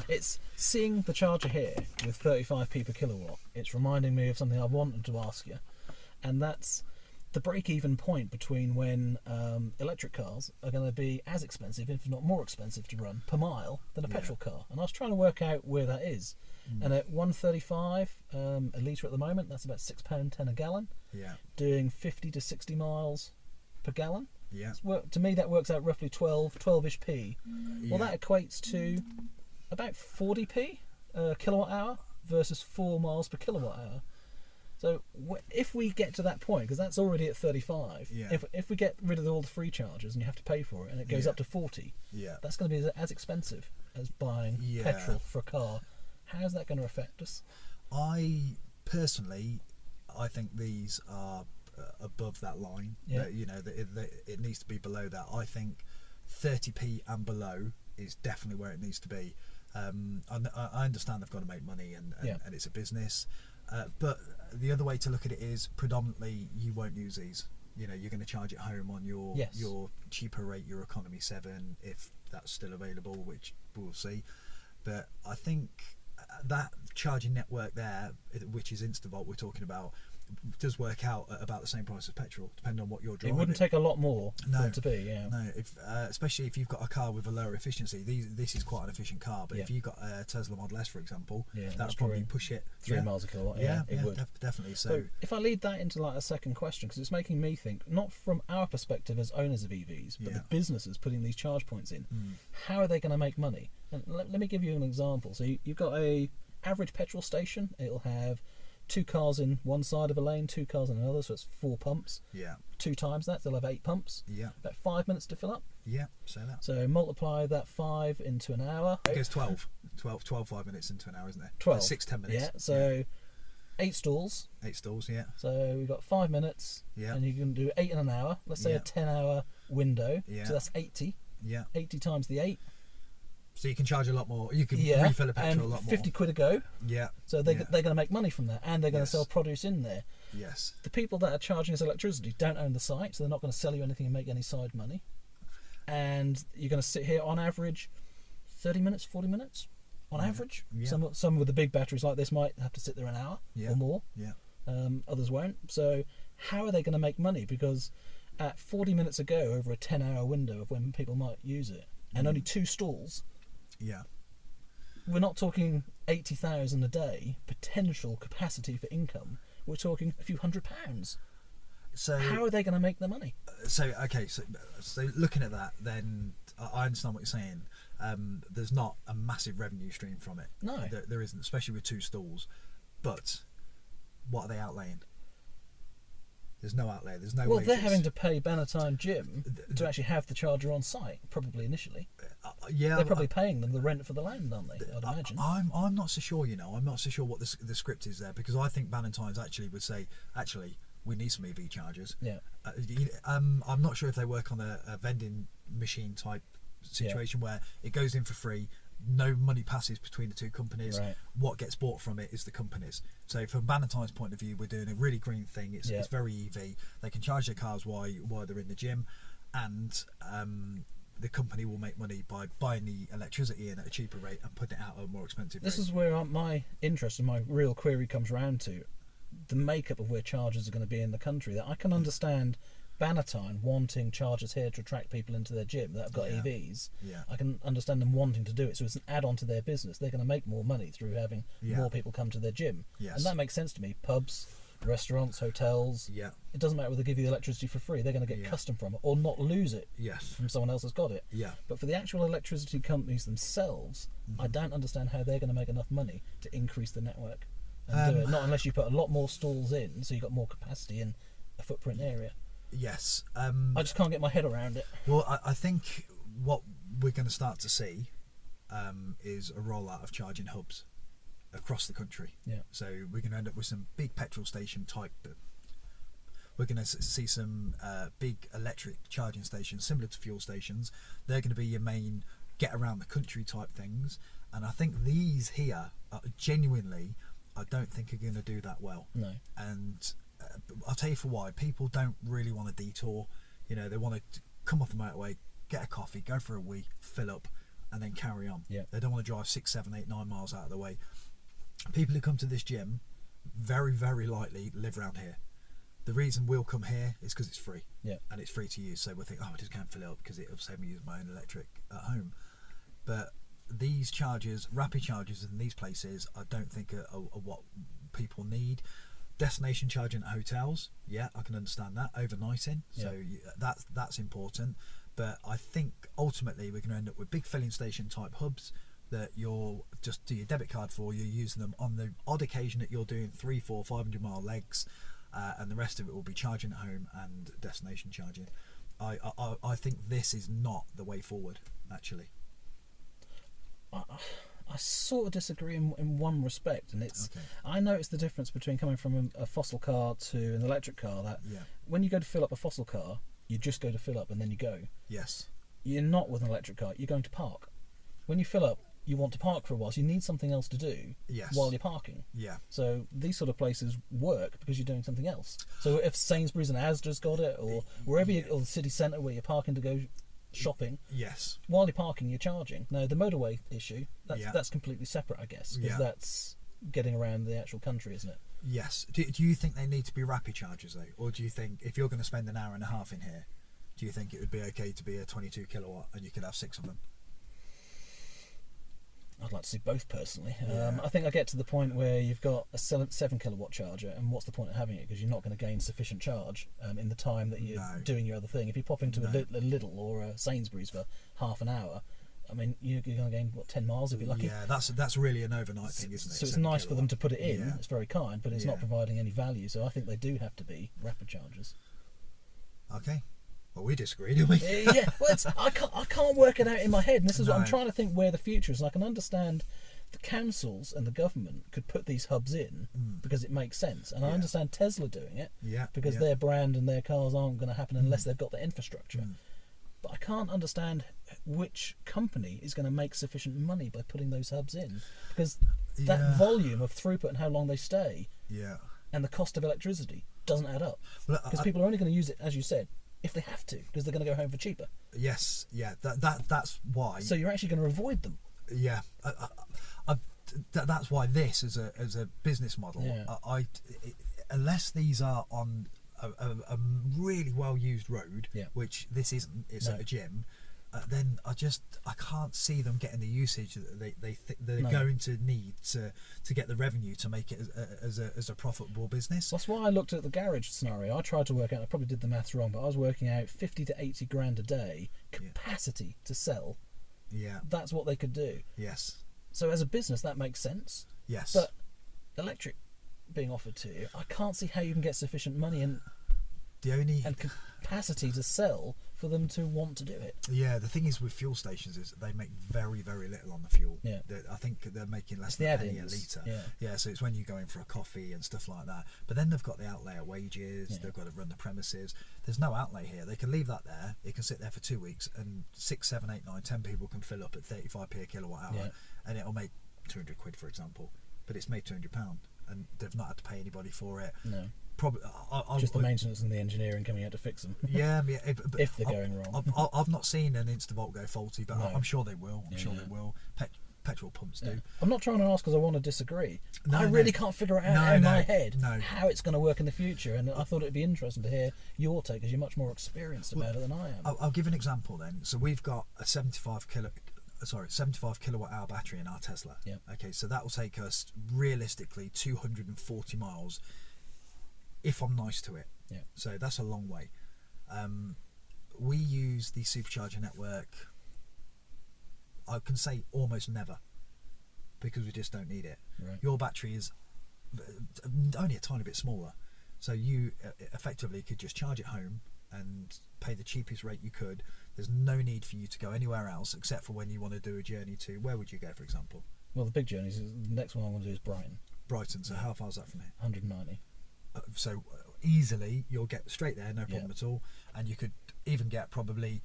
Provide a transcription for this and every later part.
It's seeing the charger here with 35p per kilowatt. It's reminding me of something I wanted to ask you, and that's the break-even point between when electric cars are going to be as expensive, if not more expensive, to run per mile than a petrol car. And I was trying to work out where that is. And at 135 a litre at the moment, that's about £6.10 a gallon. Yeah. Doing 50 to 60 miles per gallon. Yeah. To me, that works out roughly 12-ish p. Well, that equates to about 40p kilowatt hour versus 4 miles per kilowatt hour. So if we get to that point, because that's already at 35, if we get rid of all the free charges and you have to pay for it, and it goes up to 40, that's going to be as expensive as buying petrol for a car. How's that going to affect us? I think these are above that line. It needs to be below that. I think 30p and below is definitely where it needs to be. I understand they've got to make money and it's a business. But the other way to look at it is predominantly you won't use these. You're going to charge it home on your cheaper rate, your economy 7, if that's still available, which we'll see. But I think that charging network there, which is Instavolt we're talking about, does work out at about the same price as petrol, depending on what you're driving. It wouldn't take a lot more for it to be, No, especially if you've got a car with a lower efficiency. This is quite an efficient car, but if you've got a Tesla Model S, for example, that would probably push it 3 miles a kilowatt. It would definitely. So if I lead that into like a second question, because it's making me think, not from our perspective as owners of EVs, but the businesses putting these charge points in, how are they going to make money? And let me give you an example. So you've got a average petrol station. It'll have 2 cars in one side of a lane, 2 cars in another, so it's 4 pumps. 2 times that, they'll have 8 pumps. About 5 minutes to fill up. Say that. So multiply that 5 into an hour. It goes 12 5 minutes into an hour, isn't it? 12. 6-10 minutes. So 8 stalls. 8 stalls, So we've got 5 minutes. And you can do 8 in an hour. Let's say a 10-hour window. So that's 80. 80 times the 8. So you can charge a lot more. You can refill a petrol a lot more. 50 quid a go. So they're going to make money from that, and they're going to sell produce in there. The people that are charging us electricity don't own the site, so they're not going to sell you anything and make any side money. And you're going to sit here on average 30 minutes, 40 minutes on average. Some with the big batteries like this might have to sit there an hour or more. Others won't. So how are they going to make money? Because at 40 minutes a go over a 10-hour window of when people might use it, and only 2 stalls. We're not talking 80,000 a day potential capacity for income. We're talking a few £100. So how are they going to make the money? So looking at that, then I understand what you're saying. There's not a massive revenue stream from it. No, there isn't, especially with 2 stalls. But what are they outlaying? There's no outlay. There's no. Well, wages. They're having to pay Bannatyne Jim to actually have the charger on site, probably initially. They're probably paying them the rent for the land, aren't they? I'd imagine. I'm not so sure. I'm not so sure what the script is there, because I think Bannatyne's actually would say, we need some EV chargers. I'm not sure if they work on a vending machine type situation where it goes in for free. No money passes between the 2 companies. What gets bought from it is the companies. So from Bannatyne's point of view, we're doing a really green thing. It's very EV. They can charge their cars while they're in the gym, and the company will make money by buying the electricity in at a cheaper rate and putting it out at a more expensive rate. This is where my interest and my real query comes round to the makeup of where chargers are going to be in the country. That I can understand Bannatyne wanting chargers here to attract people into their gym that have got EVs. I can understand them wanting to do it, so it's an add-on to their business. They're going to make more money through having more people come to their gym, and that makes sense to me. Pubs, restaurants, hotels, it doesn't matter whether they give you the electricity for free, they're going to get custom from it or not lose it from someone else that's got it. But for the actual electricity companies themselves, I don't understand how they're going to make enough money to increase the network and do it, not unless you put a lot more stalls in, so you've got more capacity in a footprint area. I just can't get my head around it. Well, I think what we're going to start to see is a rollout of charging hubs across the country. So we're going to end up with some big petrol station type. We're going to see some big electric charging stations similar to fuel stations. They're going to be your main get around the country type things. And I think these here are genuinely, I don't think are going to do that well. No. And I'll tell you for why. People don't really want a detour. They want to come off the motorway, get a coffee, go for a wee, fill up, and then carry on. Yeah. They don't want to drive 6, 7, 8, 9 miles out of the way. People who come to this gym very, very likely live around here. The reason we'll come here is because it's free. Yeah. And it's free to use. So we'll think, oh, I just can't fill it up because it'll save me using my own electric at home. But these chargers, rapid chargers in these places, I don't think are what people need. Destination charging at hotels, yeah, I can understand that. Overnighting, so that's important. But I think ultimately we're going to end up with big filling station type hubs that you'll just do your debit card for. You're using them on the odd occasion that you're doing 3, 4, 500-mile legs, and the rest of it will be charging at home and destination charging. I think this is not the way forward, actually. I sort of disagree in one respect, and it's I noticed the difference between coming from a fossil car to an electric car. That when you go to fill up a fossil car, you just go to fill up and then you go. Yes. You're not with an electric car. You're going to park. When you fill up, you want to park for a while, so you need something else to do while you're parking. Yeah. So these sort of places work because you're doing something else. So if Sainsbury's and Asda's got it, or wherever or the city centre where you're parking to go shopping, yes, while you're parking you're charging. Now the motorway issue, that's completely separate, I guess, because that's getting around the actual country, isn't it? Yes. Do you think they need to be rapid chargers though, or do you think if you're going to spend an hour and a half in here, do you think it would be okay to be a 22 kilowatt and you could have 6 of them? I'd like to see both personally. I think I get to the point where you've got a 7 kilowatt charger, and what's the point of having it? Because you're not going to gain sufficient charge in the time that you're doing your other thing. If you pop into a Lidl or a Sainsbury's for half an hour, I mean, you're going to gain 10 miles if you're lucky. Yeah, that's really an overnight thing, isn't it? So it's nice for them to put it in. It's very kind, but it's not providing any value. So I think they do have to be rapid chargers. Okay. Well, we disagree, do we? Yeah, well, I can't work it out in my head, and this is what I'm trying to think where the future is. And I can understand the councils and the government could put these hubs in because it makes sense, and I understand Tesla doing it because their brand and their cars aren't going to happen unless they've got the infrastructure. But I can't understand which company is going to make sufficient money by putting those hubs in, because that volume of throughput and how long they stay, and the cost of electricity doesn't add up. Because people are only going to use it, as you said, if they have to, because they're going to go home for cheaper. Yes, that's why. So you're actually going to avoid them. Yeah, that's why this as a business model. Unless these are on a really well used road, which this isn't. It's at a gym. Then I can't see them getting the usage that they're going to need to get the revenue to make it as a profitable business. That's why I looked at the garage scenario. I tried to work out, I probably did the maths wrong, but I was working out 50 to 80 grand a day capacity to sell. Yeah. That's what they could do. Yes. So as a business that makes sense. Yes. But electric being offered to you, I can't see how you can get sufficient money and capacity to sell for them to want to do it. Yeah, the thing is with fuel stations is they make very, very little on the fuel. Yeah. I think they're making less than a penny a litre. Yeah, so it's when you go in for a coffee and stuff like that. But then they've got the outlay of wages, they've got to run the premises. There's no outlay here. They can leave that there, it can sit there for 2 weeks, and 6, 7, 8, 9, 10 people can fill up at 35p a kilowatt hour, and it'll make 200 quid, for example. But it's made £200, and they've not had to pay anybody for it. No. Probably just the maintenance and the engineering coming out to fix them. If they're going wrong. I've not seen an Instavolt go faulty, but I'm sure they will. I'm sure they will. Petrol pumps do. I'm not trying to ask because I want to disagree. I really can't figure it out in my head how it's going to work in the future, and I thought it'd be interesting to hear your take because you're much more experienced about it than I am. I'll give an example then. So we've got a 75 kilowatt hour battery in our Tesla. Okay, so that will take us realistically 240 miles if I'm nice to it. So that's a long way. We use the supercharger network, I can say almost never, because we just don't need it. Your battery is only a tiny bit smaller, so you effectively could just charge at home and pay the cheapest rate you could. There's no need for you to go anywhere else except for when you want to do a journey to, where would you go, for example? Well, the big journeys, the next one I want to do is Brighton. So how far is that from here? 190. So easily you'll get straight there, no problem at all, and you could even get probably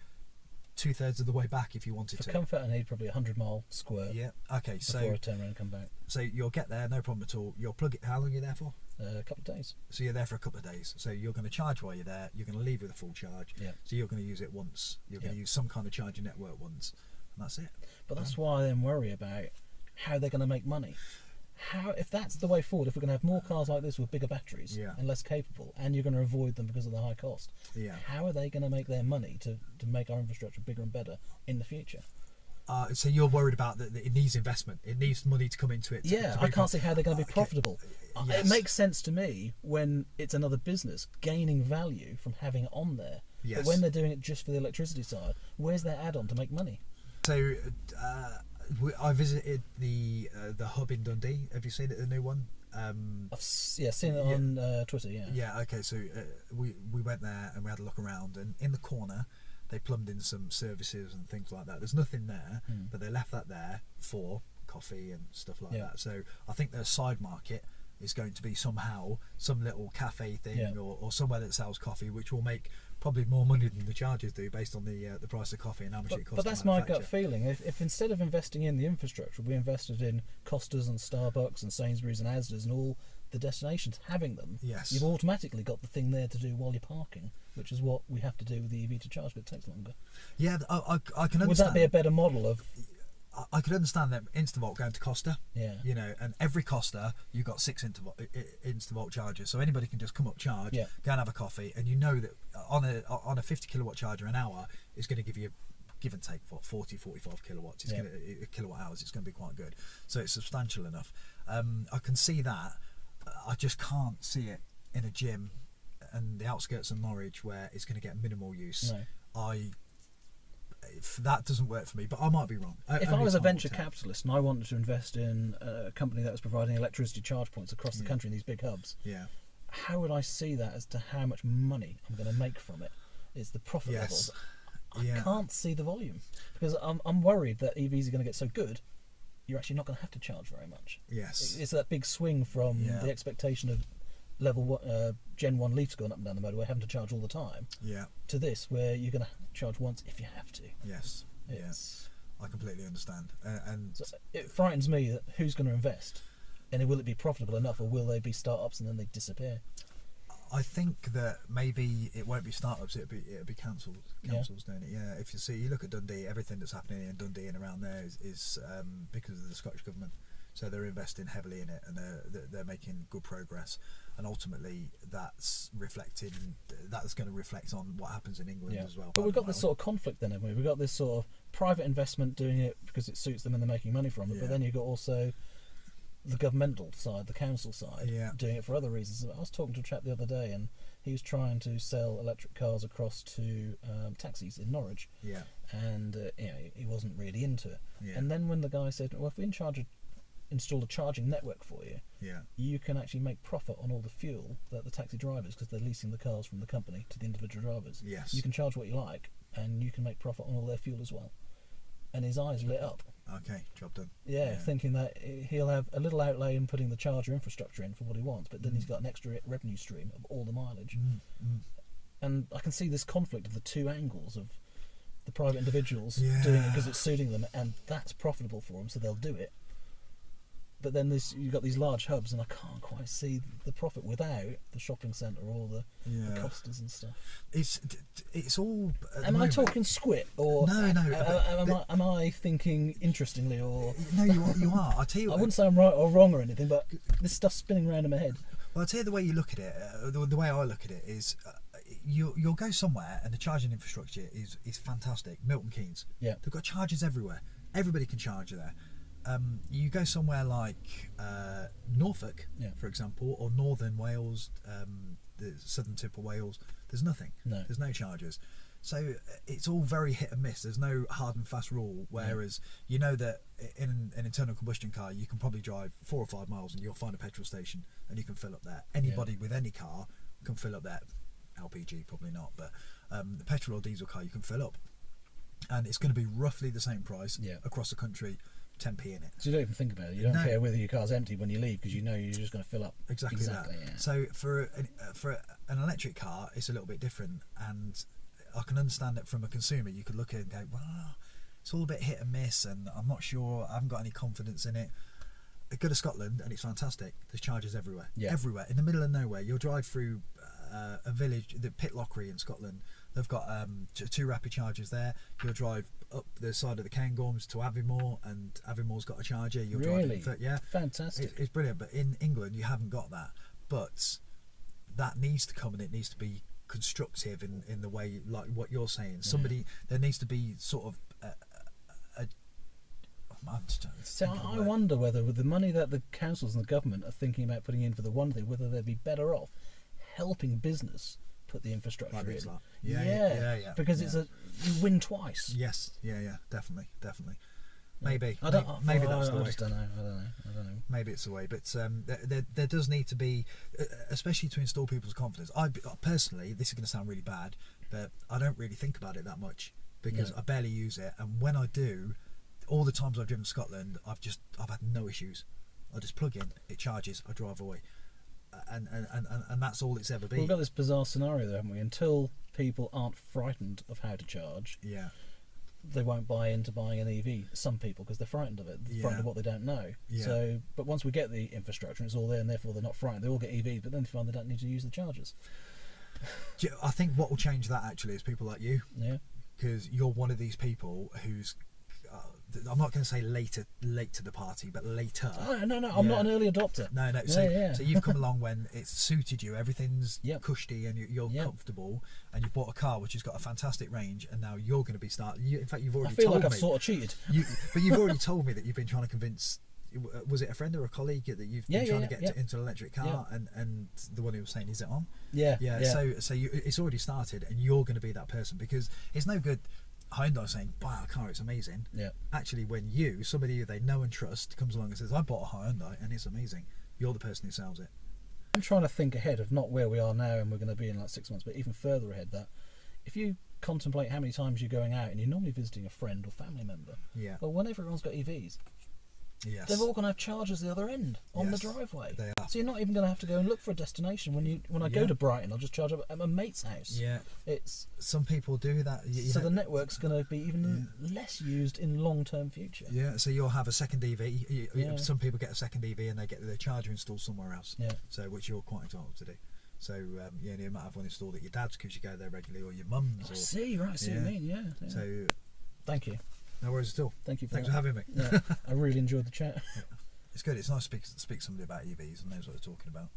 2/3 of the way back if you wanted to. For comfort, I need probably a 100-mile squirt. Okay. So before I turn around and come back. So you'll get there, no problem at all. You'll plug it. How long are you there for? A couple of days. So you're there for a couple of days. So you're going to charge while you're there. You're going to leave with a full charge. So you're going to use it once. You're going to use some kind of charging network once. and that's it. But that's why I then worry about how they're going to make money. How, if that's the way forward, if we're going to have more cars like this with bigger batteries and less capable, and you're going to avoid them because of the high cost, how are they going to make their money to make our infrastructure bigger and better in the future? So you're worried about that it needs investment. It needs money to come into it. I can't see how they're going to be profitable. Yes. It makes sense to me when it's another business gaining value from having it on there. Yes. But when they're doing it just for the electricity side, where's their add-on to make money? So I visited the hub in Dundee. Have you seen it, the new one? I've seen it on Twitter. Yeah. Okay. So we went there and we had a look around, and in the corner they plumbed in some services and things like that. There's nothing there, but they left that there for coffee and stuff like that. So I think their side market is going to be somehow some little cafe thing or somewhere that sells coffee, which will make probably more money than the chargers do based on the price of coffee and how much it costs. But that's my gut feeling. If instead of investing in the infrastructure, we invested in Costas and Starbucks and Sainsbury's and Asda's and all the destinations having them, you've automatically got the thing there to do while you're parking, which is what we have to do with the EV to charge, but it takes longer. Yeah, I can understand. Would that be a better model of... I could understand that Instavolt going to Costa, yeah, you know, and every Costa you've got 6 Instavolt chargers, so anybody can just come up, charge, go and have a coffee, and you know that on a 50 kilowatt charger an hour is going to give you, give and take, what, 40-45 kilowatts. It's going to kilowatt hours. It's going to be quite good, so it's substantial enough. I can see that. I just can't see it in a gym and the outskirts of Norwich where it's going to get minimal use. No. That doesn't work for me, but I might be wrong. If I was a venture capitalist and I wanted to invest in a company that was providing electricity charge points across the country in these big hubs, how would I see that as to how much money I'm going to make from it? It's the profit levels. I can't see the volume because I'm worried that EVs are going to get so good, you're actually not going to have to charge very much. It's that big swing from the expectation of Gen 1 Leafs going up and down the motorway, having to charge all the time, to this where you're going to charge once if you have to. I completely understand, and so it frightens me that who's going to invest, and will it be profitable enough, or will they be startups and then they disappear? I think that maybe it won't be startups; it'll be councils doing it. Yeah, if you look at Dundee, everything that's happening in Dundee and around there is because of the Scottish government. So they're investing heavily in it, and they're making good progress. And ultimately, that's going to reflect on what happens in England as well. But we've got this sort of conflict then, haven't we? We've got this sort of private investment doing it because it suits them and they're making money from it. But then you've got also the governmental side, the council side, doing it for other reasons. I was talking to a chap the other day, and he was trying to sell electric cars across to taxis in Norwich. And he wasn't really into it. And then when the guy said, "Well, if we install a charging network for you, you can actually make profit on all the fuel that the taxi drivers, because they're leasing the cars from the company to the individual drivers. You can charge what you like, and you can make profit on all their fuel as well." And his eyes lit up. Okay, job done. Thinking that he'll have a little outlay in putting the charger infrastructure in for what he wants, but then he's got an extra revenue stream of all the mileage. And I can see this conflict of the two angles of the private individuals doing it because it's suiting them, and that's profitable for them, so they'll do it. But then you've got these large hubs, and I can't quite see the profit without the shopping centre or the Costas and stuff. It's all. Am I talking squit, or no? Am I thinking interestingly, or no? You are. I tell you, I wouldn't say I'm right or wrong or anything, but this stuff's spinning around in my head. Well, I'll tell you the way you look at it. The way I look at it is, you'll go somewhere and the charging infrastructure is fantastic. Milton Keynes, they've got chargers everywhere. Everybody can charge there. You go somewhere like Norfolk, for example, or Northern Wales, the southern tip of Wales. There's nothing. There's no chargers. So it's all very hit and miss. There's no hard and fast rule. Whereas you know that in an internal combustion car, you can probably drive 4 or 5 miles and you'll find a petrol station and you can fill up there. Anybody with any car can fill up there. LPG probably not, but the petrol or diesel car you can fill up, and it's going to be roughly the same price across the country. 10p in it. So you don't even think about it. You don't care whether your car's empty when you leave, because you know you're just going to fill up. Exactly that. So for an electric car, it's a little bit different, and I can understand that from a consumer. You could look at it and go, well, it's all a bit hit and miss, and I'm not sure. I haven't got any confidence in it. I go to Scotland and it's fantastic. There's chargers everywhere. Everywhere. In the middle of nowhere. You'll drive through a village, the Pitlochry in Scotland. They've got 2 rapid chargers there. You'll drive up the side of the Cairngorms to Aviemore, and Aviemore's got a charger. You're Really? driving, yeah, Fantastic. It's brilliant. But in England, you haven't got that. But that needs to come, and it needs to be constructive in the way like what you're saying. There needs to be sort of So I wonder whether with the money that the councils and the government are thinking about putting in for the one thing, whether they'd be better off helping business put the infrastructure in. Yeah. Because it's you win twice. Yes, definitely. Maybe I that's the way. I just don't know. I don't know. Maybe it's the way, but there does need to be, especially to install people's confidence. Personally, this is going to sound really bad, but I don't really think about it that much because I barely use it, and when I do, all the times I've driven to Scotland, I've had no issues. I just plug in, it charges, I drive away, and that's all it's ever been. We've got this bizarre scenario, though, haven't we? Until people aren't frightened of how to charge, they won't buy into buying an EV. Some people, because they're frightened of it, frightened of what they don't know. So, but once we get the infrastructure, and it's all there, and therefore they're not frightened. They all get EVs, but then they find they don't need to use the chargers. I think what will change that actually is people like you. Yeah. Because you're one of these people who's. I'm not going to say late to the party, but later. Oh, no, I'm not an early adopter. No. So you've come along when it's suited you. Everything's cushy and you're comfortable, and you've bought a car which has got a fantastic range, and now you're going to be starting. In fact, you've already. I feel told like me, I've sort of cheated. But you've already told me that you've been trying to convince. Was it a friend or a colleague that you've been trying to get into an electric car, and the one who was saying, "Is it on?" Yeah. So it's already started, and you're going to be that person, because it's no good. Hyundai saying buy our car, it's amazing. Actually, when somebody who they know and trust comes along and says I bought a Hyundai and it's amazing, you're the person who sells it. I'm trying to think ahead of not where we are now and we're going to be in like 6 months, but even further ahead. That if you contemplate how many times you're going out and you're normally visiting a friend or family member, well, when everyone's got EVs, they're all going to have chargers the other end on the driveway. They are. So you're not even going to have to go and look for a destination. When I go to Brighton, I'll just charge up at my mate's house. It's some people do that. So the network's going to be even less used in long-term future. So you'll have a second EV. Some people get a second EV and they get their charger installed somewhere else. So which you're quite entitled to do. So you might have one installed at your dad's because you go there regularly, or your mum's. I see what you mean. Yeah. So thank you. No worries at all. Thank you. Thanks for having me. I really enjoyed the chat. It's good. It's nice to speak to somebody about EVs and knows what they're talking about.